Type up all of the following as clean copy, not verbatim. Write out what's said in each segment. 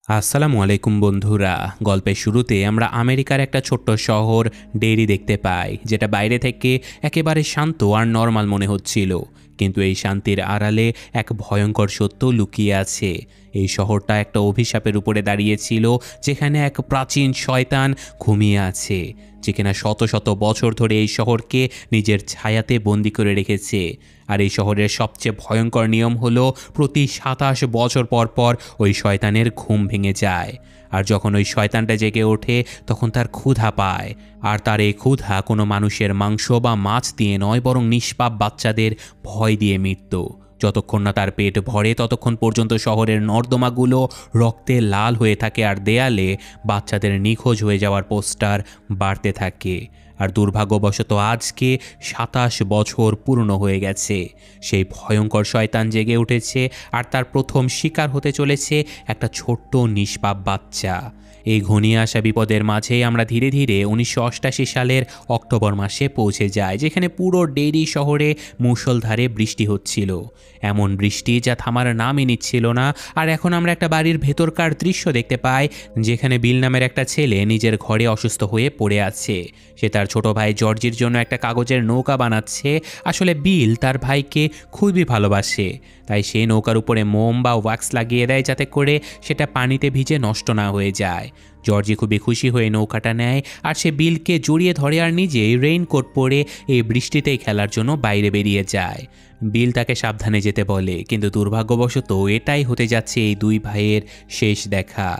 আসসালামু আলাইকুম বন্ধুরা। গল্পের শুরুতে আমরা আমেরিকার একটা ছোট্ট শহর ডেরি দেখতে পাই, যেটা বাইরে থেকে একেবারে শান্ত আর নর্মাল মনে হচ্ছিল, কিন্তু এই শান্তির আড়ালে এক ভয়ঙ্কর সত্য লুকিয়ে আছে। এই শহরটা একটা অভিশাপের উপরে দাঁড়িয়েছিল, যেখানে এক প্রাচীন শয়তান ঘুমিয়ে আছে, যে কিনা শত শত বছর ধরে এই শহরকে নিজের ছায়াতে বন্দি করে রেখেছে। আর এই শহরের সবচেয়ে ভয়ঙ্কর নিয়ম হলো প্রতি ২৭ বছর পর পর ওই শয়তানের ঘুম ভেঙে যায়। আর যখন ওই শয়তানটা জেগে ওঠে, তখন তার ক্ষুধা পায়। আর তার এই ক্ষুধা কোনো মানুষের মাংস বা মাছ দিয়ে নয়, বরং নিষ্পাপ বাচ্চাদের ভয় দিয়ে মৃত্যু। যতক্ষণ না তার পেট ভরে, ততক্ষণ পর্যন্ত শহরের নর্দমাগুলো রক্তে লাল হয়ে থাকে, আর দেয়ালে বাচ্চাদের নিখোঁজ হয়ে যাওয়ার পোস্টার বাড়তে থাকে। আর দুর্ভাগ্যবশত আজকে ২৭ বছর পূর্ণ হয়ে গেছে। সেই ভয়ঙ্কর শয়তান জেগে উঠেছে, আর তার প্রথম শিকার হতে চলেছে একটা ছোট্ট নিষ্পাপ বাচ্চা। এই ঘনিয়ে আসা বিপদের মাঝেই আমরা ধীরে ধীরে ১৯৮৮ সালের অক্টোবর মাসে পৌঁছে যাই, যেখানে পুরো ডেরি শহরে মুষলধারে বৃষ্টি হচ্ছিল। এমন বৃষ্টি যা থামার নামই নিচ্ছিল না। আর এখন আমরা একটা বাড়ির ভেতরকার দৃশ্য দেখতে পাই, যেখানে বিল নামের একটা ছেলে নিজের ঘরে অসুস্থ হয়ে পড়ে আছে। সে তার ছোট ভাই জর্জির জন্য একটা কাগজের নৌকা বানাচ্ছে। আসলে বিল তার ভাইকে খুবই ভালোবাসে, তাই সে নৌকার উপরে মোম বা ওয়াক্স লাগিয়ে দেয়, যাতে করে সেটা পানিতে ভিজে নষ্ট না হয়ে যায়। জর্জি খুবই খুশি হয়ে নৌকাটা নেয়, আর সে বিলকে জড়িয়ে ধরে আর নিজেই রেইনকোট পরে এই বৃষ্টিতেই খেলার জন্য বাইরে বেরিয়ে যায়। বিল তাকে সাবধানে যেতে বলে, কিন্তু দুর্ভাগ্যবশত এটাই হতে যাচ্ছে এই দুই ভাইয়ের শেষ দেখা।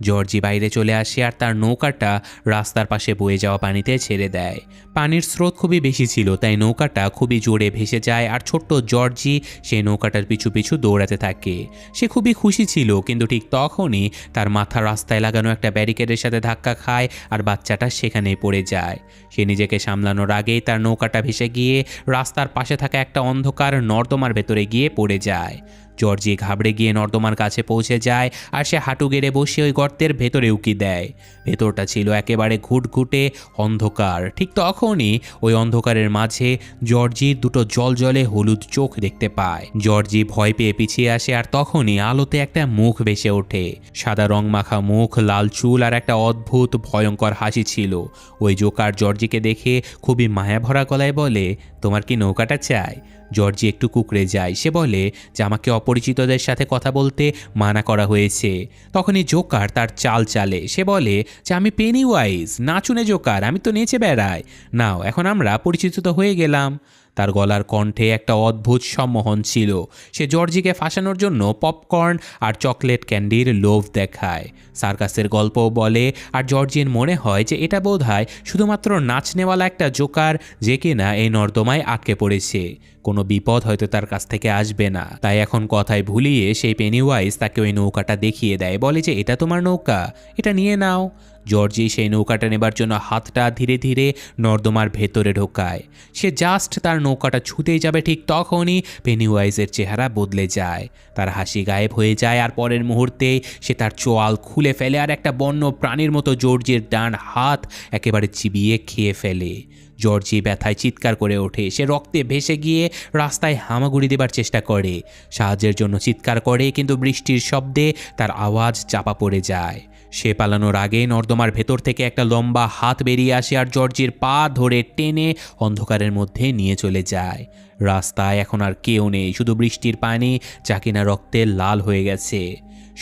জর্জি বাইরে চলে আসে, আর তার নৌকাটা রাস্তার পাশে বয়ে যাওয়া পানিতে ছেড়ে দেয়। পানির স্রোত খুবই বেশি ছিল, তাই নৌকাটা খুবই জোরে ভেসে যায়, আর ছোট্ট জর্জি সেই নৌকাটার পিছু পিছু দৌড়াতে থাকে। সে খুবই খুশি ছিল, কিন্তু ঠিক তখনই তার মাথা রাস্তায় লাগানো একটা ব্যারিকেডের সাথে ধাক্কা খায়, আর বাচ্চাটা সেখানেই পড়ে যায়। সে নিজেকে সামলানোর আগেই তার নৌকাটা ভেসে গিয়ে রাস্তার পাশে থাকা একটা অন্ধকার নর্দমার ভেতরে গিয়ে পড়ে যায়। জর্জি ঘাবড়ে গিয়ে নর্দমার কাছে পৌঁছে যায়, আর সে হাঁটু গেড়ে বসে ওই গর্তের ভেতরে উকি দেয়। ভেতরটা ছিল একেবারে ঘুটঘুটে অন্ধকার। ঠিক তখনই ওই অন্ধকারের মাঝে জর্জির দুটো জলজলে হলুদ চোখ দেখতে পায়। জর্জি ভয় পেয়ে পিছিয়ে আসে, আর তখনই আলোতে একটা মুখ ভেসে ওঠে। সাদা রং মাখা মুখ, লাল চুল, আর একটা অদ্ভুত ভয়ঙ্কর হাসি ছিল। ওই জোকার জর্জিকে দেখে খুবই মায়াভরা গলায় বলে, তোমার কি নৌকাটা চাই? জর্জি একটু কুঁকড়ে যায়। সে বলে যে আমাকে অপরিচিতদের সাথে কথা বলতে মানা করা হয়েছে। তখনই জোকার তার চাল চালে। সে বলে যে আমি পেনিওয়াইজ, নাচুনে জোকার, আমি তো নেচে বেড়াই। নাও, এখন আমরা পরিচিত তো হয়ে গেলাম। তার গলার কণ্ঠে একটা অদ্ভুত সম্মোহন ছিল। সে জর্জিকে ফাঁসানোর জন্য পপকর্ন আর চকলেট ক্যান্ডির লোভ দেখায়, সার্কাসের গল্পও বলে। আর জর্জির মনে হয় যে এটা বোধহয় শুধুমাত্র নাচনেওয়ালা একটা জোকার, যে কিনা এই নর্দমায় আটকে পড়েছে। কোনো বিপদ হয়তো তার কাছ থেকে আসবে না। তাই এখন কথায় ভুলিয়ে সেই পেনিওয়াইজ তাকে ওই নৌকাটা দেখিয়ে দেয়, বলে যে এটা তোমার নৌকা, এটা নিয়ে নাও। জর্জি সেই নৌকাটা নেবার জন্য হাতটা ধীরে ধীরে নর্দমার ভেতরে ঢোকায়। সে জাস্ট তার নৌকাটা ছুতেই যাবে, ঠিক তখনই পেনিওয়াইজের চেহারা বদলে যায়। তার হাসি গায়েব হয়ে যায়, আর পরের মুহূর্তেই সে তার চোয়াল খুলে ফেলে, আর একটা বন্য প্রাণীর মতো জর্জির ডান হাত একেবারে চিবিয়ে খেয়ে ফেলে। জর্জি ব্যথায় চিৎকার করে ওঠে। সে রক্তে ভেসে গিয়ে রাস্তায় হামাগুড়ি দেবার চেষ্টা করে, সাহায্যের জন্য চিৎকার করে, কিন্তু বৃষ্টির শব্দে তার আওয়াজ চাপা পড়ে যায়। সে পালানোর আগে নর্দমার ভেতর থেকে একটা লম্বা হাত বেরিয়ে আসে, আর জর্জির পা ধরে টেনে অন্ধকারের মধ্যে নিয়ে চলে যায়। রাস্তায় এখন আর কেউ নেই, শুধু বৃষ্টির পানি, যা কিনা রক্তে লাল হয়ে গেছে।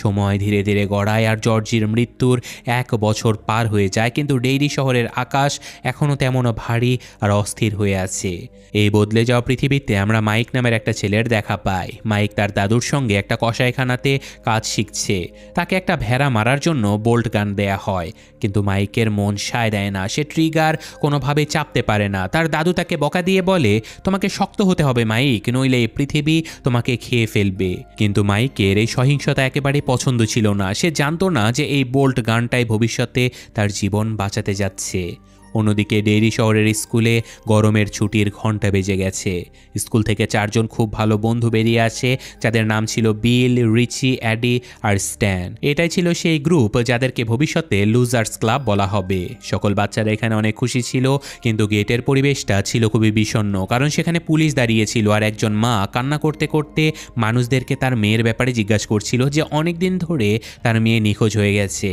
সময় ধীরে ধীরে গড়ায়, আর জর্জির মৃত্যুর ১ বছর পার হয়ে যায়, কিন্তু ডেইরি শহরের আকাশ এখনও তেমনও ভারী আর অস্থির হয়ে আছে। এই বদলে যাওয়া পৃথিবীতে আমরা মাইক নামের একটা ছেলের দেখা পাই। মাইক তার দাদুর সঙ্গে একটা কসাইখানাতে কাজ শিখছে। তাকে একটা ভেড়া মারার জন্য বোল্ট গান দেয়া হয়, কিন্তু মাইকের মন সায় দেয় না। সে ট্রিগার কোনোভাবে চাপতে পারে না। তার দাদু তাকে বকা দিয়ে বলে, তোমাকে শক্ত হতে হবে মাইক, নইলে এই পৃথিবী তোমাকে খেয়ে ফেলবে। কিন্তু মাইকের এই সহিংসতা একেবারে পছন্দ ছিল না। সে জানতো না যে এই বোল্ট গানটাই ভবিষ্যতে তার জীবন বাঁচাতে যাচ্ছে। অন্যদিকে ডেইরি শহরের স্কুলে গরমের ছুটির ঘন্টা বেজে গেছে। স্কুল থেকে 4 জন খুব ভালো বন্ধু বেরিয়ে আসে, যাদের নাম ছিল বিল, রিচি, অ্যাডি আর স্ট্যান। এটাই ছিল সেই গ্রুপ যাদেরকে ভবিষ্যতে লুজার্স ক্লাব বলা হবে। সকল বাচ্চারা এখানে অনেক খুশি ছিল, কিন্তু গেটের পরিবেশটা ছিল খুবই বিষণ্ণ, কারণ সেখানে পুলিশ দাঁড়িয়েছিল আর একজন মা কান্না করতে করতে মানুষদেরকে তার মেয়ের ব্যাপারে জিজ্ঞাসা করছিল যে অনেক দিন ধরে তার মেয়ে নিখোঁজ হয়ে গেছে।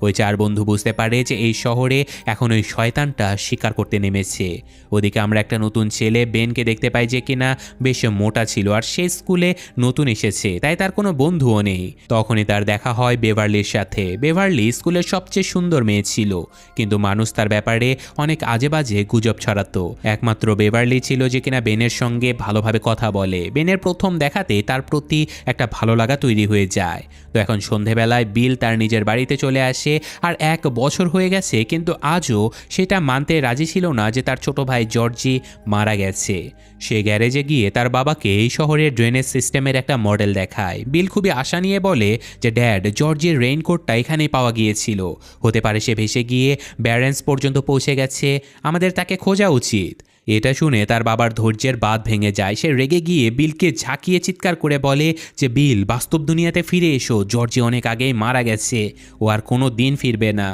ওই 4 বন্ধু বুঝতে পারে যে এই শহরে এখন ওই শয়তানটা শিকার করতে নেমেছে। ওদিকে আমরা একটা নতুন ছেলে বেনকে দেখতে পাই, যে কিনা বেশ মোটা ছিল আর সে স্কুলে নতুন এসেছে, তাই তার কোনো বন্ধুও নেই। তখনই তার দেখা হয় বেভারলির সাথে। বেভারলি স্কুলের সবচেয়ে সুন্দর মেয়ে ছিল, কিন্তু মানুষ তার ব্যাপারে অনেক আজে বাজে গুজব ছড়াতো। একমাত্র বেভারলি ছিল যে কিনা বেনের সঙ্গে ভালোভাবে কথা বলে। বেনের প্রথম দেখাতে তার প্রতি একটা ভালো লাগা তৈরি হয়ে যায়। তো এখন সন্ধেবেলায় বিল তার নিজের বাড়িতে চলে আসে, আর 1 বছর হয়ে গেছে, কিন্তু আজও সেটা মানতে রাজি ছিল না যে তার ছোট ভাই জর্জি মারা গেছে। সে গ্যারেজে গিয়ে তার বাবাকে এই শহরের ড্রেনেজ সিস্টেমের একটা মডেল দেখায়। বিল খুবই আশা নিয়ে বলে যে ড্যাড, জর্জির রেইনকোটটা এখানেই পাওয়া গিয়েছিল, হতে পারে সে ভেসে গিয়ে ব্যারেন্স পর্যন্ত পৌঁছে গেছে, আমাদের তাকে খোঁজা উচিত। এটা শুনে তার বাবার ধৈর্যের বাঁধ ভেঙে যায়। সে রেগে গিয়ে বিলকে ঝাঁকিয়ে চিৎকার করে বলে যে বিল, বাস্তব দুনিয়াতে ফিরে এসো, জর্জি অনেক আগেই মারা গেছে, ও আর কোনো দিন ফিরবে না।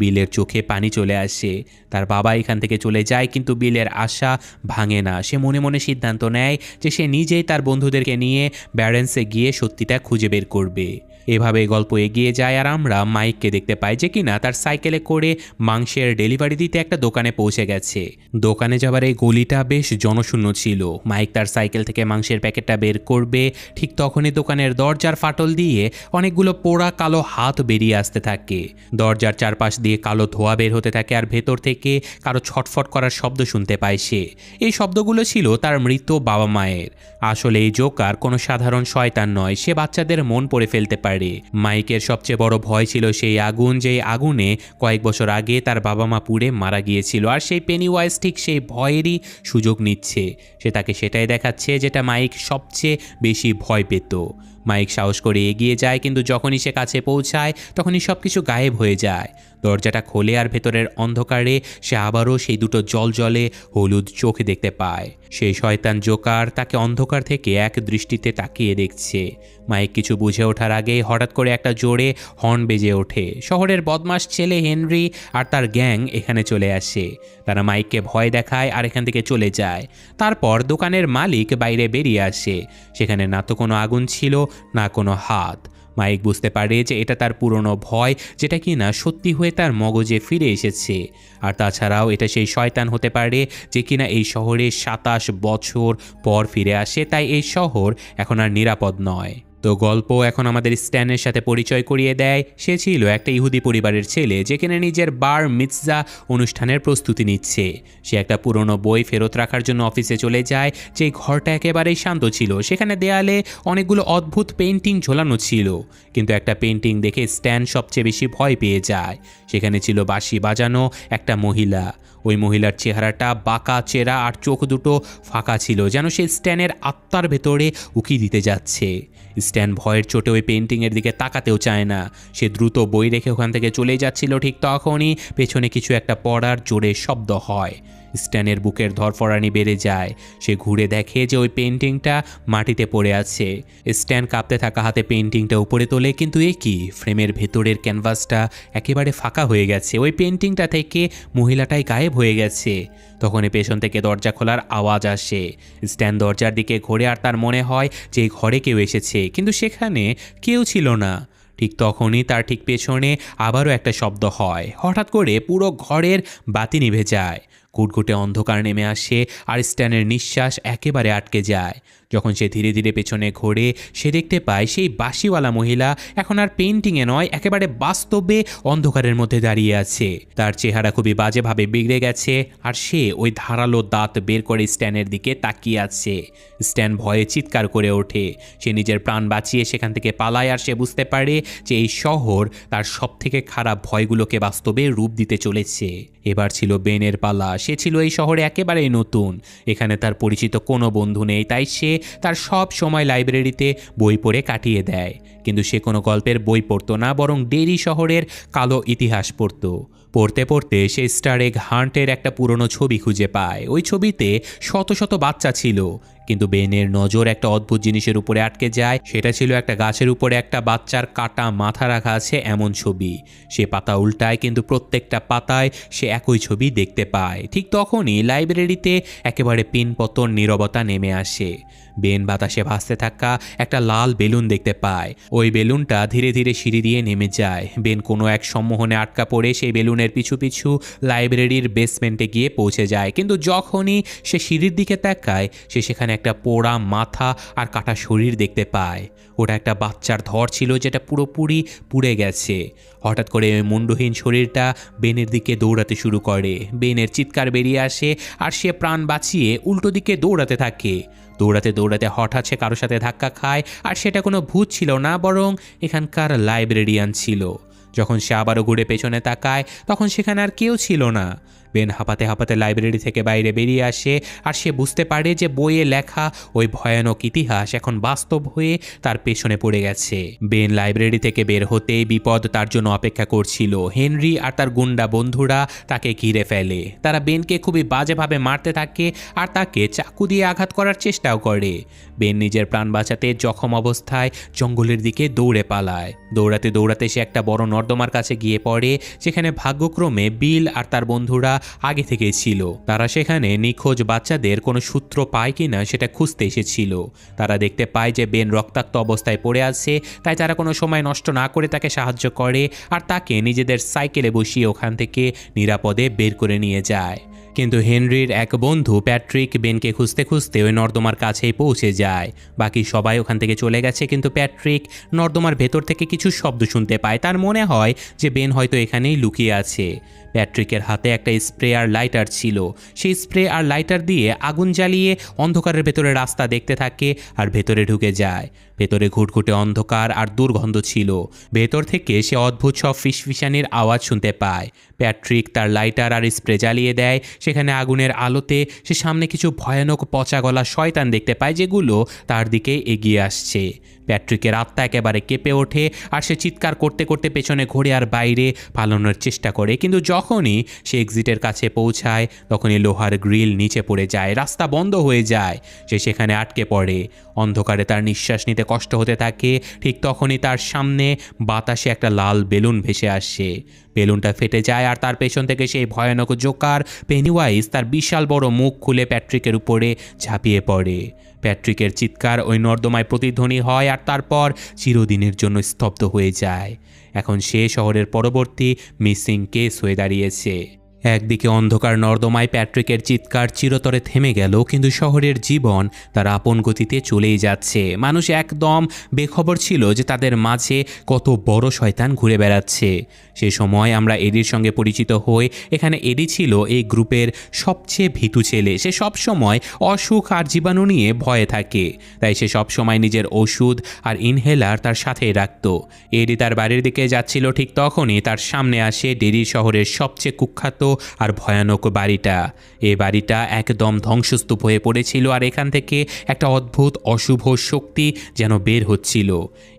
বিলের চোখে পানি চলে আসে। তার বাবা এখান থেকে চলে যায়, কিন্তু বিলের আশা ভাঙে না। সে মনে মনে সিদ্ধান্ত নেয় যে সে নিজেই তার বন্ধুদেরকে নিয়ে ব্যারেন্সে গিয়ে সত্যিটা খুঁজে বের করবে। এভাবে গল্প এগিয়ে যায়, আর আমরা মাইককে দেখতে পাই যে কিনা তার সাইকেলে করে মাংসের ডেলিভারি দিতে একটা দোকানে পৌঁছে গেছে। দোকানে যাবার এই গলিটা বেশ জনশূন্য ছিল। মাইক তার সাইকেল থেকে মাংসের প্যাকেটটা বের করবে, ঠিক তখনই দোকানের দরজার ফাটল দিয়ে অনেকগুলো পোড়া কালো হাত বেরিয়ে আসতে থাকে। দরজার চারপাশ দিয়ে কালো ধোঁয়া বের হতে থাকে, আর ভেতর থেকে কারো ছটফট করার শব্দ শুনতে পায় সে। এই শব্দগুলো ছিল তার মৃত বাবা মায়ের। আসলে এই জোকার কোনো সাধারণ শয়তান নয়, সে বাচ্চাদের মন পড়ে ফেলতে পারে। মাইকের সবচেয়ে বড় ভয় ছিল সেই আগুন, যেই আগুনে কয়েক বছর আগে তার বাবা মা পুড়ে মারা গিয়েছিল। আর সেই পেনিওয়াইজ ঠিক সেই ভয়েরই সুযোগ নিচ্ছে। সে তাকে সেটাই দেখাচ্ছে যেটা মাইক সবচেয়ে বেশি ভয় পেত। মাইক সাহস করে এগিয়ে যায়, কিন্তু যখনই সে কাছে পৌঁছায় তখনই সব কিছু গায়েব হয়ে যায়। দরজাটা খোলে, আর ভেতরের অন্ধকারে সে আবারও সেই দুটো জলজলে হলুদ চোখ দেখতে পায়। সেই শয়তান জোকার তাকে অন্ধকার থেকে এক দৃষ্টিতে তাকিয়ে দেখছে। মাইক কিছু বুঝে ওঠার আগেই হঠাৎ করে একটা জোরে হর্ন বেজে ওঠে। শহরের বদমাশ ছেলে হেনরি আর তার গ্যাং এখানে চলে আসে। তারা মাইককে ভয় দেখায় আর এখান থেকে চলে যায়। তারপর দোকানের মালিক বাইরে বেরিয়ে আসে। সেখানে না তো কোনো আগুন ছিল, না কোনো হাত। মাইক বুঝতে পারে যে এটা তার পুরনো ভয়, যেটা কিনা সত্যি হয়ে তার মগজে ফিরে এসেছে। আর তাছাড়াও এটা সেই শয়তান হতে পারে যে কিনা এই শহরে 27 বছর পর ফিরে আসে, তাই এই শহর এখন আর নিরাপদ নয়। তো গল্প এখন আমাদের স্ট্যানের সাথে পরিচয় করিয়ে দেয়। সে ছিল একটা ইহুদি পরিবারের ছেলে, যেখানে নিজের বার মিৎজা অনুষ্ঠানের প্রস্তুতি নিচ্ছে। সে একটা পুরনো বই ফেরত রাখার জন্য অফিসে চলে যায়। যে ঘরটা একেবারেই শান্ত ছিল, সেখানে দেয়ালে অনেকগুলো অদ্ভুত পেন্টিং ঝোলানো ছিল, কিন্তু একটা পেন্টিং দেখে স্ট্যান সবচেয়ে বেশি ভয় পেয়ে যায়। সেখানে ছিল বাঁশি বাজানো একটা মহিলা। ওই মহিলার চেহারাটা বাঁকা চেরা আর চোখ দুটো ফাঁকা ছিল, যেন সে স্ট্যানের আত্মার ভেতরে উকি দিতে যাচ্ছে। স্ট্যান ভয়ের চোটে ওই পেন্টিংয়ের দিকে তাকাতেও চায় না। সে দ্রুত বই রেখে ওখান থেকে চলে যাচ্ছিল। ঠিক তখনই পেছনে কিছু একটা পড়ার জোরে শব্দ হয়। স্ট্যানের বুকের ধরফরানি বেড়ে যায়। সে ঘুরে দেখে যে ওই পেন্টিংটা মাটিতে পড়ে আছে। স্ট্যান কাঁপতে থাকা হাতে পেন্টিংটা উপরে তোলে, কিন্তু এ কি, ফ্রেমের ভেতরের ক্যানভাসটা একেবারে ফাঁকা হয়ে গেছে। ওই পেন্টিংটা থেকে মহিলাটাই গায়েব হয়ে গেছে। তখনই পেছন থেকে দরজা খোলার আওয়াজ আসে। স্ট্যান দরজার দিকে ঘোরে, আর তার মনে হয় যে ঘরে কেউ এসেছে, কিন্তু সেখানে কেউ ছিল না। ঠিক তখনই তার ঠিক পেছনে আবারও একটা শব্দ হয়। হঠাৎ করে পুরো ঘরের বাতি নিভে যায়। ঘুটঘুটে অন্ধকার নেমে আসে, আর স্ট্যানের নিঃশ্বাস একেবারে আটকে যায়। যখন সে ধীরে ধীরে পেছনে ঘোরে, সে দেখতে পায় সেই বাঁশিওয়ালা মহিলা এখন আর পেন্টিংয়ে নয়, একেবারে বাস্তবে অন্ধকারের মধ্যে দাঁড়িয়ে আছে। তার চেহারা খুবই বাজেভাবে বিগড়ে গেছে, আর সে ওই ধারালো দাঁত বের করে স্ট্যানের দিকে তাকিয়ে আছে। স্ট্যান ভয়ে চিৎকার করে ওঠে। সে নিজের প্রাণ বাঁচিয়ে সেখান থেকে পালায়, আর সে বুঝতে পারে যে এই শহর তার সবথেকে খারাপ ভয়গুলোকে বাস্তবে রূপ দিতে চলেছে। এবার ছিল বেনের পালা। সে ছিল এই শহরে একেবারেই নতুন। এখানে তার পরিচিত কোনো বন্ধু নেই, তাই সে তার সব সময় লাইব্রেরিতে বই পড়ে কাটিয়ে দেয়। কিন্তু সে কোনো গল্পের বই পড়তো না, বরং ডেরি শহরের কালো ইতিহাস পড়তো। পড়তে পড়তে সে স্টার এগ হান্টের একটা পুরনো ছবি খুঁজে পায়। ওই ছবিতে শত শত বাচ্চা ছিল, কিন্তু বেনের নজর একটা অদ্ভুত জিনিসের উপরে আটকে যায়। সেটা ছিল একটা গাছের উপরে একটা বাচ্চার কাটা মাথা রাখা আছে এমন ছবি। সে পাতা উল্টায়, কিন্তু প্রত্যেকটা পাতায় সে একই ছবি দেখতে পায়। ঠিক তখনই লাইব্রেরিতে একেবারে পিনপতন নীরবতা নেমে আসে। বেন বাতাসে ভাসতে থাকা একটা লাল বেলুন দেখতে পায়। ওই বেলুনটা ধীরে ধীরে সিঁড়ি দিয়ে নেমে যায়। বেন কোনো এক সম্মোহনে আটকা পড়ে সেই বেলুনের পিছু পিছু লাইব্রেরির বেসমেন্টে গিয়ে পৌঁছে যায়। কিন্তু যখনই সে সিঁড়ির দিকে তাকায়, সে সেখানে একটা পোড়া মাথা আর কাটা শরীর দেখতে পায়। ওটা একটা বাচ্চার ধর ছিল, যেটা পুরোপুরি পুড়ে গেছে। হঠাৎ করে ওই মুন্ডহীন শরীরটা বেনের দিকে দৌড়াতে শুরু করে। বেনের চিৎকার বেরিয়ে আসে আর সে প্রাণ বাঁচিয়ে উল্টো দিকে দৌড়াতে থাকে। দৌড়াতে দৌড়াতে হঠাৎ সে কারোর সাথে ধাক্কা খায়, আর সেটা কোনো ভূত ছিল না, বরং এখানকার লাইব্রেরিয়ান ছিল। যখন সে আবারও ঘুরে পেছনে তাকায়, তখন সেখানে আর কেউ ছিল না। বেন হাঁপাতে হাঁপাতে লাইব্রেরি থেকে বাইরে বেরিয়ে আসে, আর সে বুঝতে পারে যে বইয়ে লেখা ওই ভয়ানক ইতিহাস এখন বাস্তব হয়ে তার পেছনে পড়ে গেছে। বেন লাইব্রেরি থেকে বের হতেই বিপদ তার জন্য অপেক্ষা করছিল। হেনরি আর তার গুন্ডা বন্ধুরা তাকে ঘিরে ফেলে। তারা বেনকে খুবই বাজেভাবে মারতে থাকে আর তাকে চাকু দিয়ে আঘাত করার চেষ্টাও করে। বেন নিজের প্রাণ বাঁচাতে জখম অবস্থায় জঙ্গলের দিকে দৌড়ে পালায়। দৌড়াতে দৌড়াতে সে একটা বড় নর্দমার কাছে গিয়ে পড়ে, যেখানে ভাগ্যক্রমে বিল আর তার বন্ধুরা আগে থেকেই ছিল। তারা সেখানে নিখোঁজ বাচ্চাদের কোনো সূত্র পায় কিনা সেটা খুঁজতে এসেছিল। তারা দেখতে পায় যে বেন রক্তাক্ত অবস্থায় পড়ে আছে, তাই তারা কোনো সময় নষ্ট না করে তাকে সাহায্য করে আর তাকে নিজেদের সাইকেলে বসিয়ে ওখান থেকে নিরাপদে বের করে নিয়ে যায়। কিন্তু হেনরির এক বন্ধু প্যাট্রিক বেনকে খুঁজতে খুঁজতে ওই নর্দমার কাছেই পৌঁছে যায়। বাকি সবাই ওখান থেকে চলে গেছে, কিন্তু প্যাট্রিক নর্দমার ভেতর থেকে কিছু শব্দ শুনতে পায়। তার মনে হয় যে বেন হয়তো এখানেই লুকিয়ে আছে। প্যাট্রিকের হাতে একটা স্প্রে আর লাইটার ছিল। সেই স্প্রে আর লাইটার দিয়ে আগুন জ্বালিয়ে অন্ধকারের ভেতরে রাস্তা দেখতে থাকে আর ভেতরে ঢুকে যায়। ভেতরে ঘুটঘুটে অন্ধকার আর দুর্গন্ধ ছিল। ভেতর থেকে সে অদ্ভুত সব ফিসফিসানির আওয়াজ শুনতে পায়। প্যাট্রিক তার লাইটার আর স্প্রে জ্বালিয়ে দেয়। সেখানে আগুনের আলোতে সে সামনে কিছু ভয়ানক পচা গলা শয়তান দেখতে পায়, যেগুলো তার দিকে এগিয়ে আসছে। প্যাট্রিকের আত্মা একেবারে কেঁপে ওঠে আর সে চিৎকার করতে করতে পেছনে ঘুরে আর বাইরে পালানোর চেষ্টা করে। কিন্তু যখনই সে এক্সিটের কাছে পৌঁছায়, তখনই লোহার গ্রিল নিচে পড়ে যায়। রাস্তা বন্ধ হয়ে যায়। সে সেখানে আটকে পড়ে। অন্ধকারে তার নিঃশ্বাস নিতে কষ্ট হতে থাকে। ঠিক তখনই তার সামনে বাতাসে একটা লাল বেলুন ভেসে আসে। বেলুনটা ফেটে যায় আর তার পেছন থেকে সেই ভয়ানক জোকার পেনিওয়াইজ তার বিশাল বড় মুখ খুলে প্যাট্রিকের উপরে ঝাঁপিয়ে পড়ে। প্যাট্রিকের চিৎকার ওই নর্দমায় প্রতিধ্বনি হয় আর তারপর চিরদিনের জন্য স্তব্ধ হয়ে যায়। এখন সে শহরের পরবর্তী মিসিং কেস হয়ে দাঁড়িয়েছে। একদিকে অন্ধকার নর্দমায় প্যাট্রিকের চিৎকার চিরতরে থেমে গেল, কিন্তু শহরের জীবন তার আপন গতিতে চলেই যাচ্ছে। মানুষ একদম বেখবর ছিল যে তাদের মাঝে কত বড় শয়তান ঘুরে বেড়াচ্ছে। সে সময় আমরা এডির সঙ্গে পরিচিত হই। এখানে এডি ছিল এই গ্রুপের সবচেয়ে ভীতু ছেলে। সে সবসময় অসুখ আর জীবাণু নিয়ে ভয়ে থাকে, তাই সে সবসময় নিজের ওষুধ আর ইনহেলার তার সাথেই রাখত। এডি তার বাড়ির দিকে যাচ্ছিল, ঠিক তখনই তার সামনে আসে ডেরি শহরের সবচেয়ে কুখ্যাত আর ভয়ানক বাড়িটা। এই বাড়িটা একদম ধ্বংসস্তূপ হয়ে পড়েছিল আর এখান থেকে একটা অদ্ভুত অশুভ শক্তি যেন বের হচ্ছিল।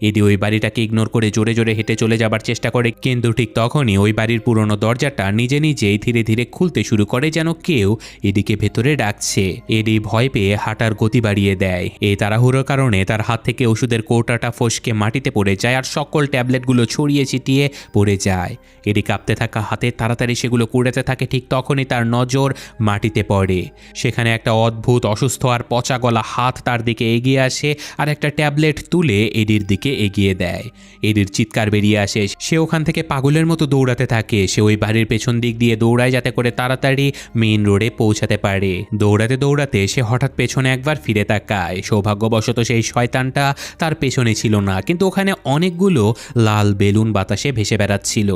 এডি ওই বাড়িটাকে ইগনোর করে জোরে জোরে হেঁটে চলে যাবার চেষ্টা করে, কিন্তু ঠিক তখনই ওই বাড়ির পুরনো দরজাটা নিজে নিজেই ধীরে ধীরে খুলতে শুরু করে, যেন কেউ এডিকে ভেতরে ডাকছে। এডি ভয় পেয়ে হাঁটার গতি বাড়িয়ে দেয়। এই তাড়াহুড়োর কারণে তার হাত থেকে ওষুধের কৌটাটা ফসকে মাটিতে পড়ে যায় আর সকল ট্যাবলেটগুলো ছড়িয়ে ছিটিয়ে পড়ে যায়। এডি কাঁপতে থাকা হাতে তাড়াতাড়ি সেগুলো কুড়াতে থাকে। ঠিক তখনই তার নজর মাটিতে পড়ে। সেখানে একটা অদ্ভুত অসুস্থ আর পচা গলা হাত তার দিকে এগিয়ে আসে আর একটা ট্যাবলেট তুলে এডির দিকে এগিয়ে দেয়। এডির চিৎকার বেরিয়ে আসে। সে ওখান থেকে পাগলের মতো দৌড়াতে থাকে। সে ওই বাড়ির পেছন দিক দিয়ে দৌড়ায় যাতে করে তাড়াতাড়ি মেইন রোডে পৌঁছাতে পারে। দৌড়াতে দৌড়াতে সে হঠাৎ পেছনে একবার ফিরে তাকায়। সৌভাগ্যবশত সেই শয়তানটা তার পেছনে ছিল না, কিন্তু ওখানে অনেকগুলো লাল বেলুন বাতাসে ভেসে বেড়াচ্ছিল।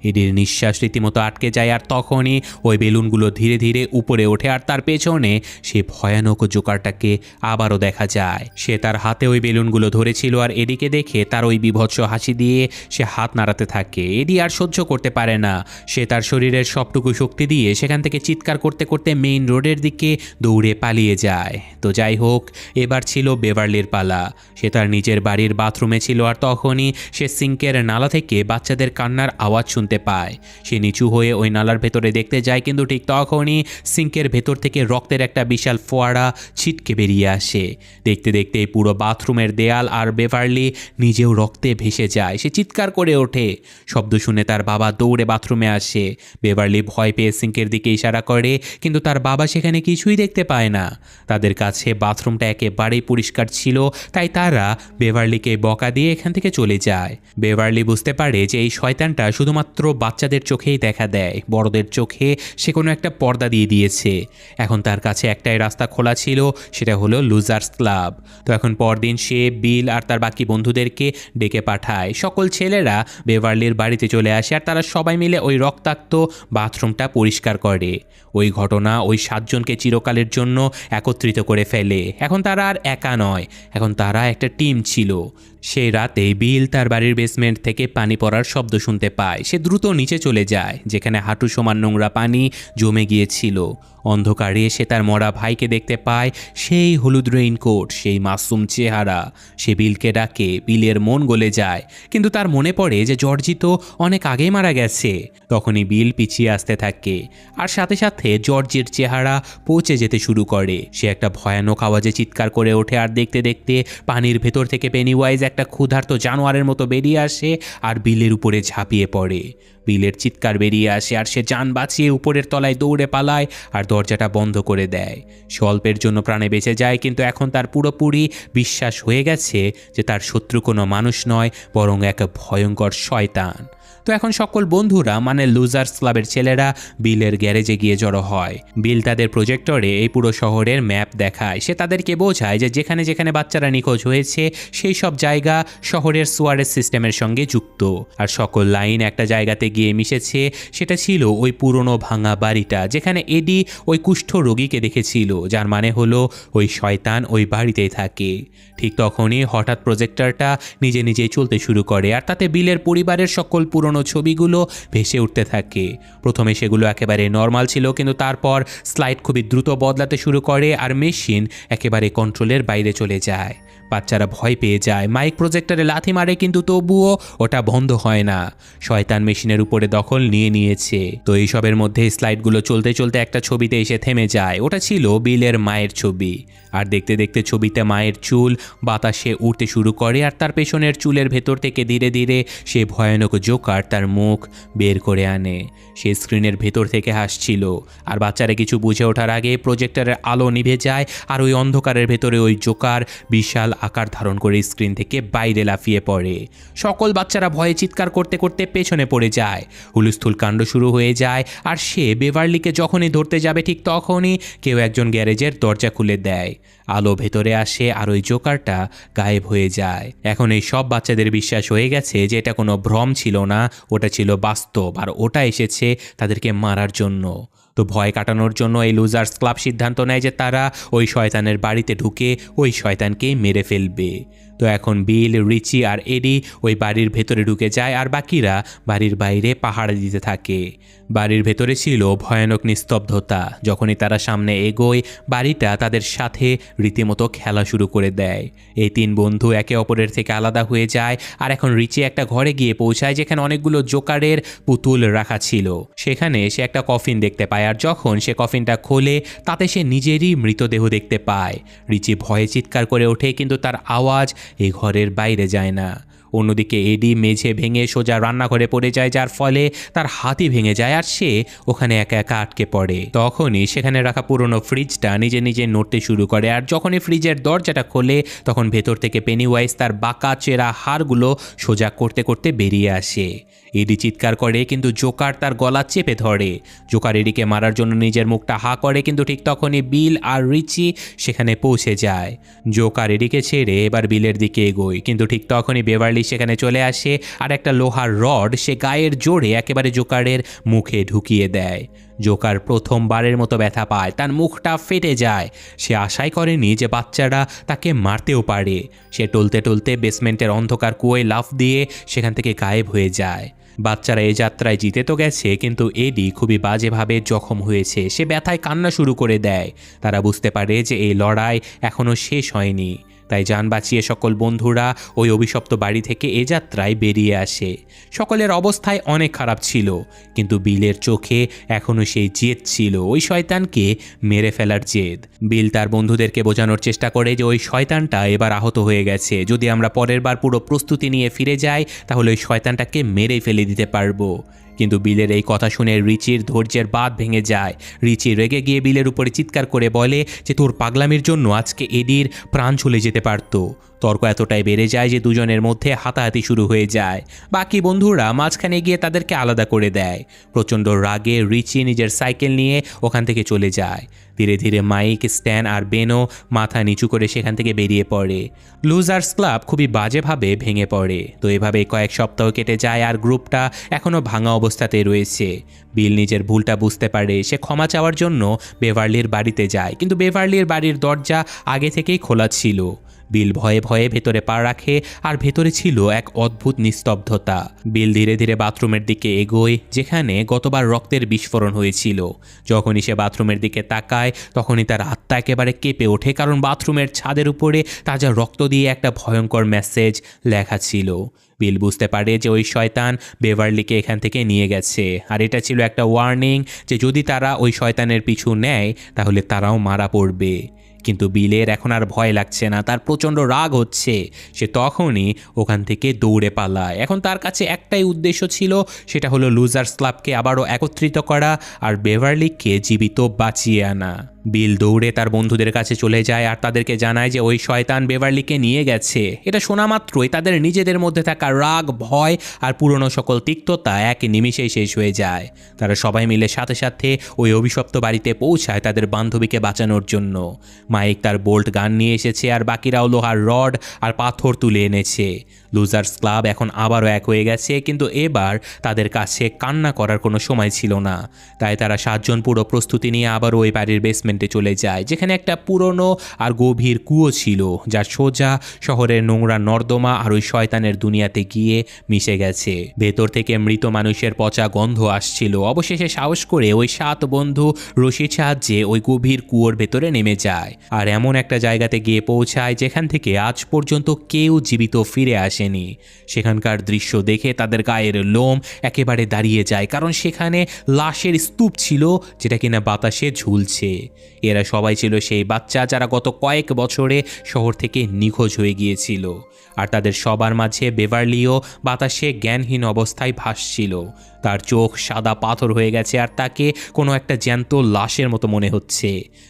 এডির নিঃশ্বাস রীতিমতো আটকে যায় আর তখন তখনই ওই বেলুনগুলো ধীরে ধীরে উপরে ওঠে আর তার পেছনে সে ভয়ানক জোকারটাকে আবারও দেখা যায়। সে তার হাতে ওই বেলুনগুলো ধরেছিল আর এদিকে দেখে তার ওই বিভৎস হাসি দিয়ে সে হাত নাড়াতে থাকে। এডি আর সহ্য করতে পারে না, সে তার শরীরের সবটুকু শক্তি দিয়ে সেখান থেকে চিৎকার করতে করতে মেইন রোডের দিকে দৌড়ে পালিয়ে যায়। তো যাই হোক, এবার ছিল বেভারলির পালা। সে তার নিজের বাড়ির বাথরুমে ছিল আর তখনই সে সিঙ্কের নালা থেকে বাচ্চাদের কান্নার আওয়াজ শুনতে পায়। সে নিচু হয়ে ওই নালার ভেতরে দেখতে যায়, কিন্তু ঠিক তখনই সিঙ্কের ভেতর থেকে রক্তের একটা বিশাল ফোয়ারা ছিটকে বেরিয়ে আসে। দেখতে দেখতে পুরো বাথরুমের দেয়াল আর বেভারলি নিজেও রক্তে ভেসে যায়। সে চিৎকার করে ওঠে। শব্দ শুনে তার বাবা দৌড়ে বাথরুমে আসে। বেভারলি ভয় পেয়ে সিঙ্কের দিকে ইশারা করে, কিন্তু তার বাবা সেখানে কিছুই দেখতে পায় না। তাদের কাছে বাথরুমটা একেবারেই পরিষ্কার ছিল, তাই তারা বেভারলিকে বকা দিয়ে এখান থেকে চলে যায়। বেভারলি বুঝতে পারে যে এই শয়তানটা শুধুমাত্র বাচ্চাদের চোখেই দেখা দেয়, বড়দের চোখে সে কোনো একটা পর্দা দিয়ে দিয়েছে। এখন তার কাছে একটাই রাস্তা খোলা ছিল, সেটা হলো লুজার্স ক্লাব। তো এখন পরদিন সে বিল আর তার বাকি বন্ধুদেরকে ডেকে পাঠায়। সকল ছেলেরা বেভারলির বাড়িতে চলে আসে আর তারা সবাই মিলে ওই রক্তাক্ত বাথরুমটা পরিষ্কার করে। ওই ঘটনা ওই 7 জনকে চিরকালের জন্য একত্রিত করে ফেলে। এখন তারা আর একা নয়, এখন তারা একটা টিম ছিল। সেই রাতে বিল তার বাড়ির বেসমেন্ট থেকে পানি পড়ার শব্দ শুনতে পায়। সে দ্রুত নিচে চলে যায়, যেখানে হাঁটু সমান নোংরা পানি জমে গিয়েছিল। অন্ধকারে সে তার মরা ভাইকে দেখতে পায়, সেই হলুদ রেইনকোট, সেই মাসুম চেহারা। সে বিলকে ডাকে, বিলের মন গলে যায়, কিন্তু তার মনে পড়ে যে জর্জি তো অনেক আগেই মারা গেছে। তখনই বিল পিছিয়ে আসতে থাকে আর সাথে সাথে জর্জির চেহারা পৌঁছে যেতে শুরু করে। সে একটা ভয়ানক আওয়াজে চিৎকার করে ওঠে আর দেখতে দেখতে পানির ভেতর থেকে পেনিওয়াইজ একটা ক্ষুধার্ত জানোয়ারের মতো বেরিয়ে আসে আর বিলের উপরে ঝাঁপিয়ে পড়ে। বিলের চিৎকার বেরিয়ে আসে আর সে জান বাঁচিয়ে উপরের তলায় দৌড়ে পালায় আর দরজাটা বন্ধ করে দেয়। সে অল্পের জন্য প্রাণে বেঁচে যায়, কিন্তু এখন তার পুরোপুরি বিশ্বাস হয়ে গেছে যে তার শত্রু কোনো মানুষ নয়, বরং এক ভয়ঙ্কর শয়তান। তো এখন সকল বন্ধুরা মানে লুজার্স ক্লাবের ছেলেরা বিলের গ্যারেজে গিয়ে জড়ো হয়। বিল তাদের প্রজেক্টরে এই পুরো শহরের ম্যাপ দেখায়। সে তাদেরকে বোঝায় যে যেখানে যেখানে বাচ্চারা নিখোঁজ হয়েছে সেই সব জায়গা শহরের সুয়ারেজ সিস্টেমের সঙ্গে যুক্ত। আর সকল লাইন একটা জায়গাতে গিয়ে মিশেছে, সেটা ছিল ওই পুরনো ভাঙা বাড়িটা যেখানে এডি ওই কুষ্ঠ রোগীকে দেখেছিল, যার মানে হলো ওই শয়তান ওই বাড়িতেই থাকে। ঠিক তখনই হঠাৎ প্রজেক্টরটা নিজে নিজেই চলতে শুরু করে আর তাতে বিলের পরিবারের সকল পুরনো ছবিগুলো ভেসে উঠতে থাকে। প্রথমে সেগুলো একেবারে নর্মাল ছিল, কিন্তু তারপর স্লাইড খুবই দ্রুত বদলাতে শুরু করে আর মেশিন একেবারে কন্ট্রোলের বাইরে চলে যায়। বাচ্চারা ভয় পেয়ে যায়, মাইক প্রজেক্টরে লাথি মারে, কিন্তু তবুও ওটা বন্ধ হয় না। শয়তান মেশিনের উপরে দখল নিয়ে নিয়েছে। তো এইসবের মধ্যে স্লাইডগুলো চলতে চলতে একটা ছবিতে এসে থেমে যায়। ওটা ছিল বিলের মায়ের ছবি। আর দেখতে দেখতে ছবিতে মায়ের চুল বাতাসে উঠতে শুরু করে আর তার পেছনের চুলের ভেতর থেকে ধীরে ধীরে সে ভয়ানক জোকার তার মুখ বের করে আনে। সে স্ক্রিনের ভেতর থেকে হাসছিল। আর বাচ্চারা কিছু বুঝে ওঠার আগে প্রজেক্টরের আলো নিভে যায় আর ওই অন্ধকারের ভেতরে ওই জোকার বিশাল আকার ধারণ করে স্ক্রিন থেকে বাইরে লাফিয়ে পড়ে। সকল বাচ্চারা ভয়ে চিৎকার করতে করতে পেছনে পড়ে যায়। হুলস্থুল কাণ্ড শুরু হয়ে যায় আর সে বেভারলিকে যখনই ধরতে যাবে ঠিক তখনই কেউ একজন গ্যারেজের দরজা খুলে দেয়। আলো ভেতরে আসে আর ওই জোকারটা গায়েব হয়ে যায়। এখন এই সব বাচ্চাদের বিশ্বাস হয়ে গেছে যে এটা কোনো ভ্রম ছিল না, ওটা ছিল বাস্তব আর ওটা এসেছে তাদেরকে মারার জন্য। তো ভয় কাটানোর জন্য এই লুজার্স ক্লাব সিদ্ধান্ত নেয় যে তারা ওই শয়তানের বাড়িতে ঢুকে ওই শয়তানকে মেরে ফেলবে। তো এখন বিল, রিচি আর এডি ওই বাড়ির ভেতরে ঢুকে যায় আর বাকিরা বাড়ির বাইরে পাহারা দিতে থাকে। বাড়ির ভেতরে ছিল ভয়ানক নিস্তব্ধতা। যখনই তারা সামনে এগোয়, বাড়িটা তাদের সাথে রীতিমতো খেলা শুরু করে দেয়। এই 3 বন্ধু একে অপরের থেকে আলাদা হয়ে যায় আর এখন রিচি একটা ঘরে গিয়ে পৌঁছায় যেখানে অনেকগুলো জোকারের পুতুল রাখা ছিল। সেখানে সে একটা কফিন দেখতে পায় আর যখন সে কফিনটা খোলে তাতে সে নিজেরই মৃতদেহ দেখতে পায়। রিচি ভয়ে চিৎকার করে ওঠে, কিন্তু তার আওয়াজ এই ঘরের বাইরে যায় না। অন্যদিকে এডি মেঝে ভেঙে সোজা রান্নাঘরে পড়ে যায়, যার ফলে তার হাতই ভেঙে যায় আর সে ওখানে একা একা আটকে পড়ে। তখনই সেখানে রাখা পুরনো ফ্রিজটা নিজে নিজে নড়তে শুরু করে আর যখনই ফ্রিজের দরজাটা খোলে তখন ভেতর থেকে পেনিওয়াইজ তার বাঁকা চেরা হাড়গুলো সোজা করতে করতে বেরিয়ে আসে। এডি চিৎকার করে কিন্তু জোকার তার গলা চেপে ধরে। জোকার এডিকে মারার জন্য নিজের মুখটা হা করে, কিন্তু ঠিক তখনই বিল আর রিচি সেখানে পৌঁছে যায়। জোকার এডিকে ছেড়ে এবার বিলের দিকে এগোয়, কিন্তু ঠিক তখনই বেভারলি সেখানে চলে আসে আর একটা লোহার রড সে গায়ের জোরে একেবারে জোকারের মুখে ঢুকিয়ে দেয়। জোকার প্রথমবারের মতো ব্যথা পায়, তার মুখটা ফেটে যায়। সে আশাই করেনি যে বাচ্চারা তাকে মারতেও পারে। সে টলতে টলতে বেসমেন্টের অন্ধকার কুয়োয় লাফ দিয়ে সেখান থেকে গায়েব হয়ে যায়। বাচ্চারা এই যাত্রায় জিতে তো গেছে, কিন্তু এডি খুবই বাজেভাবে জখম হয়েছে। সে ব্যথায় কান্না শুরু করে দেয়। তারা বুঝতে পারে যে এই লড়াই এখনও শেষ হয়নি। তাই যান বাঁচিয়ে সকল বন্ধুরা ওই অভিশপ্ত বাড়ি থেকে এ যাত্রায় বেরিয়ে আসে। সকলের অবস্থায় অনেক খারাপ ছিল, কিন্তু বিলের চোখে এখনও সেই জেদ ছিল, ওই শয়তানকে মেরে ফেলার জেদ। বিল তার বন্ধুদেরকে বোঝানোর চেষ্টা করে যে ওই শয়তানটা এবার আহত হয়ে গেছে। যদি আমরা পরের বার পুরো প্রস্তুতি নিয়ে ফিরে যাই তাহলে ওই শয়তানটাকে মেরেই ফেলে দিতে পারবো। কিন্তু বিলের এই কথা শুনে রিচির ধৈর্যের বাঁধ ভেঙে যায়। রিচি রেগে গিয়ে বিলের উপরে চিৎকার করে বলে যে তোর পাগলামির জন্য আজকে এডির প্রাণ চলে যেতে পারত। তর্ক এতটাই বেড়ে যায় যে দুজনের মধ্যে হাতাহাতি শুরু হয়ে যায়। বাকি বন্ধুরা মাঝখানে গিয়ে তাদেরকে আলাদা করে দেয়। প্রচণ্ড রাগে রিচি নিজের সাইকেল নিয়ে ওখান থেকে চলে যায়। ধীরে ধীরে মাইক, স্ট্যান আর বেনও মাথা নিচু করে সেখান থেকে বেরিয়ে পড়ে। লুজার্স ক্লাব খুবই বাজেভাবে ভেঙে পড়ে। তো এভাবে কয়েক সপ্তাহ কেটে যায় আর গ্রুপটা এখনও ভাঙা অবস্থাতে রয়েছে। বিল নিজের ভুলটা বুঝতে পারে। সে ক্ষমা চাওয়ার জন্য বেভারলির বাড়িতে যায়, কিন্তু বেভারলির বাড়ির দরজা আগে থেকেই খোলা ছিল। বিল ভয়ে ভয়ে ভেতরে পা রাখে আর ভেতরে ছিল এক অদ্ভুত নিস্তব্ধতা। বিল ধীরে ধীরে বাথরুমের দিকে এগোয়, যেখানে গতবার রক্তের বিস্ফোরণ হয়েছিল। যখনই সে বাথরুমের দিকে তাকায় তখনই তার আত্মা একেবারে কেঁপে ওঠে, কারণ বাথরুমের ছাদের উপরে তাজা রক্ত দিয়ে একটা ভয়ঙ্কর মেসেজ লেখা ছিল। বিল বুঝতে পারে যে ওই শয়তান বেভারলিকে এখান থেকে নিয়ে গেছে, আর এটা ছিল একটা ওয়ার্নিং যে যদি তারা ওই শয়তানের পিছু নেয় তাহলে তারাও মারা পড়বে। কিন্তু বিলের এখন আর ভয় লাগছে না, তার প্রচণ্ড রাগ হচ্ছে। সে তখনই ওখান থেকে দৌড়ে পালায়। এখন তার কাছে একটাই উদ্দেশ্য ছিল, সেটা হলো লুজার্স ক্লাবকে আবারও একত্রিত করা আর বেভারলিকে জীবিত বাঁচিয়ে আনা। বিল দৌড়ে তার বন্ধুদের কাছে চলে যায় আর তাদেরকে জানায় যে ওই শয়তান বেভারলিকে নিয়ে গেছে। এটা শোনা মাত্রই তাদের নিজেদের মধ্যে থাকা রাগ, ভয় আর পুরনো সকল তিক্ততা এক নিমিষেই শেষ হয়ে যায়। তারা সবাই মিলে সাথে সাথে ওই অভিশপ্ত বাড়িতে পৌঁছায় তাদের বান্ধবীকে বাঁচানোর জন্য। মাইক তার বোল্ট গান নিয়ে এসেছে আর বাকিরাও লোহার রড আর পাথর তুলে এনেছে। লুজার্স ক্লাব এখন আবারও এক হয়ে গেছে, কিন্তু এবার তাদের কাছে কান্না করার কোনো সময় ছিল না। তাই তারা 7 জন পুরো প্রস্তুতি নিয়ে আবারও ওই বাড়ির বেসমেন্টে চলে যায়, যেখানে একটা পুরনো আর গভীর কুয়ো ছিল, যা সোজা শহরের নোংরা নর্দমা আর ওই শয়তানের দুনিয়াতে গিয়ে মিশে গেছে। ভেতর থেকে মৃত মানুষের পচা গন্ধ আসছিল। অবশেষে সাহস করে ওই 7 বন্ধু রশির সাহায্যে ওই গভীর কুয়োর ভেতরে নেমে যায় আর এমন একটা জায়গাতে গিয়ে পৌঁছায় যেখান থেকে আজ পর্যন্ত কেউ জীবিত ফিরে আসেনি। সেখানকার দৃশ্য দেখে তাদের গায়ের লোম একেবারে দাঁড়িয়ে যায়, কারণ সেখানে লাশের স্তূপ ছিল যেটা কিনা বাতাসে ঝুলছে। এরা সবাই ছিল সেই বাচ্চা যারা গত কয়েক বছরে শহর থেকে নিখোঁজ হয়ে গিয়েছিল, আর তাদের সবার মাঝে বেভারলিও বাতাসে জ্ঞানহীন অবস্থায় ভাসছিল। তার চোখ সাদা পাথর হয়ে গেছে আর তাকে কোনো একটা জ্যান্ত লাশের মতো মনে হচ্ছে।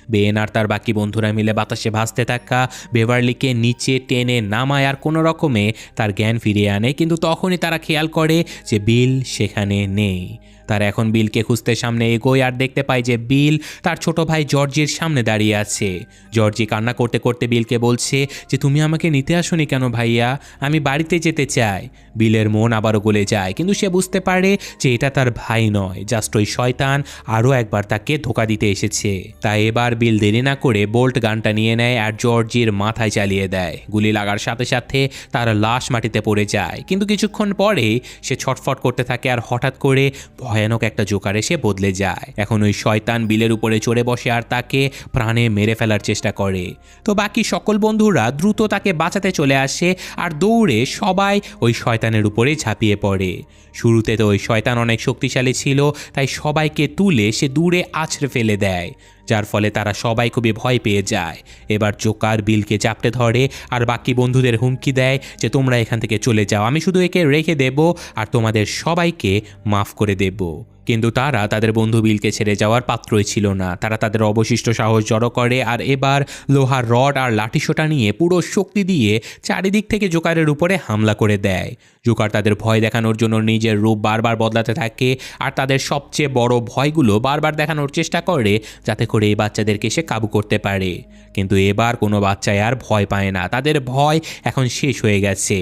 বেন আর তার বাকি বন্ধুরা মিলে বাতাসে ভাসতে থাকা বেভারলিকে নিচে টেনে নামায় আর কোনো রকমে তার জ্ঞান ফিরিয়ে আনে, কিন্তু তখনই তারা খেয়াল করে যে বিল সেখানে নেই। তারা এখন বিলকে খুঁজতে সামনে এগোয় আর দেখতে পায় যে বিল তার ছোট ভাই জর্জির সামনে দাঁড়িয়ে আছে। জর্জি কান্না করতে করতে বিলকে বলছে যে তুমি আমাকে নিতে আসোনি কেন ভাইয়া, আমি বাড়িতে যেতে চাই। বিলের মন আবারও গলে যায়, কিন্তু সে বুঝতে পারে যে এটা তার ভাই নয়, জাস্ট ওই শয়তান আরও একবার তাকে ধোঁকা দিতে এসেছে। তাই এবার বিল দেরি না করে বোল্ট গানটা নিয়ে নেয় আর জর্জির মাথায় চালিয়ে দেয়। গুলি লাগার সাথে সাথে তার লাশ মাটিতে পড়ে যায়, কিন্তু কিছুক্ষণ পরে সে ছটফট করতে থাকে আর হঠাৎ করে ভয়ানক একটা জোকার এসে বদলে যায়। এখন ওই শয়তান বিলের উপরে চড়ে বসে আর তাকে প্রাণে মেরে ফেলার চেষ্টা করে। তো বাকি সকল বন্ধুরা দ্রুত তাকে বাঁচাতে চলে আসে আর দৌড়ে সবাই ওই শয়তানের উপরে ঝাঁপিয়ে পড়ে। শুরুতে তো ওই শয়তান অনেক শক্তিশালী ছিল, তাই সবাইকে তুলে সে দূরে আছড়ে ফেলে দেয়, যার ফলে তারা সবাই খুবই ভয় পেয়ে যায়। এবার জোকার বিলকে চাপটে ধরে আর বাকি বন্ধুদের হুমকি দেয় যে তোমরা এখান থেকে চলে যাও, আমি শুধু একে রেখে দেব আর তোমাদের সবাইকে মাফ করে দেব। কিন্তু তারা তাদের বন্ধু বিলকে ছেড়ে যাওয়ার পাত্রই ছিল না। তারা তাদের অবশিষ্ট সাহস জড়ো করে আর এবার লোহার রড আর লাঠিসোঁটা নিয়ে পুরো শক্তি দিয়ে চারিদিক থেকে জোকারের উপরে হামলা করে দেয়। জোকার তাদের ভয় দেখানোর জন্য নিজের রূপ বারবার বদলাতে থাকে আর তাদের সবচেয়ে বড় ভয়গুলো বারবার দেখানোর চেষ্টা করে যাতে করে এই বাচ্চাদেরকে সে কাবু করতে পারে। কিন্তু এবার কোনো বাচ্চাই আর ভয় পায় না, তাদের ভয় এখন শেষ হয়ে গেছে।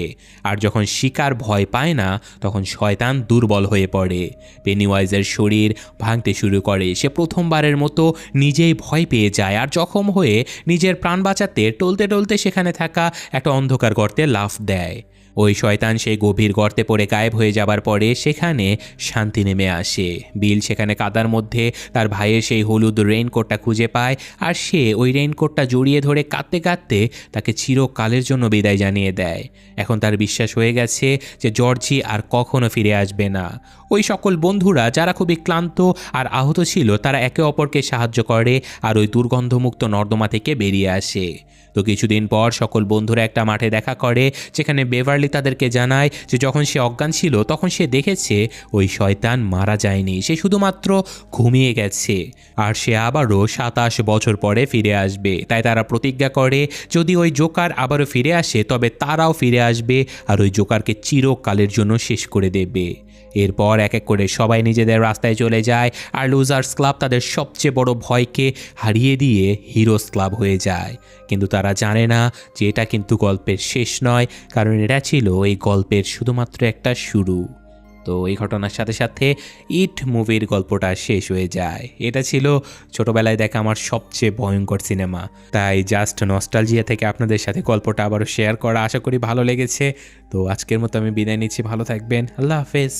আর যখন শিকার ভয় পায় না তখন শয়তান দুর্বল হয়ে পড়ে। পেনিওয়াইজের শরীর ভাঙতে শুরু করে, সে প্রথমবারের মতো নিজেই ভয় পেয়ে যায় আর জখম হয়ে নিজের প্রাণ বাঁচাতে টলতে টলতে সেখানে থাকা একটা অন্ধকার গর্তে লাফ দেয়। ওই শয়তান সেই গভীর গর্তে পড়ে গায়েব হয়ে যাবার পরে সেখানে শান্তি নেমে আসে। বিল সেখানে কাদার মধ্যে তার ভাইয়ের সেই হলুদ রেইনকোটটা খুঁজে পায় আর সে ওই রেইনকোটটা জড়িয়ে ধরে কাঁদতে কাঁদতে তাকে চিরকালের জন্য বিদায় জানিয়ে দেয়। এখন তার বিশ্বাস হয়ে গেছে যে জর্জি আর কখনো ফিরে আসবে না। ওই সকল বন্ধুরা যারা খুবই ক্লান্ত আর আহত ছিল তারা একে অপরকে সাহায্য করে আর ওই দুর্গন্ধমুক্ত নর্দমা থেকে বেরিয়ে আসে। তো কিছুদিন পর সকল বন্ধুরা একটা মাঠে দেখা করে, যেখানে বেভারলি তাদেরকে জানায় যে যখন সে অজ্ঞান ছিল তখন সে দেখেছে ওই শয়তান মারা যায়নি, সে শুধুমাত্র ঘুমিয়ে গেছে আর সে আবারও 27 বছর পরে ফিরে আসবে। তাই তারা প্রতিজ্ঞা করে যদি ওই জোকার আবারও ফিরে আসে তবে তারাও ফিরে আসবে আর ওই জোকারকে চিরকালের জন্য শেষ করে দেবে। এরপর এক এক করে সবাই নিজেদের রাস্তায় চলে যায় আর লুজার্স ক্লাব তাদের সবচেয়ে বড় ভয়কে হারিয়ে দিয়ে হিরোস ক্লাব হয়ে যায়। কিন্তু তারা জানে না যে এটা কিন্তু গল্পের শেষ নয়, কারণ এটা ছিল এই গল্পের শুধুমাত্র একটা শুরু। তো এই ঘটনার সাথে সাথে ইট মুভির গল্পটা শেষ হয়ে যায়। এটা ছিল ছোটোবেলায় দেখা আমার সবচেয়ে ভয়ঙ্কর সিনেমা, তাই জাস্ট নস্টালজিয়া থেকে আপনাদের সাথে গল্পটা আবারও শেয়ার করা, আশা করি ভালো লেগেছে। তো আজকের মতো আমি বিদায় নিচ্ছি, ভালো থাকবেন, আল্লাহ হাফেজ।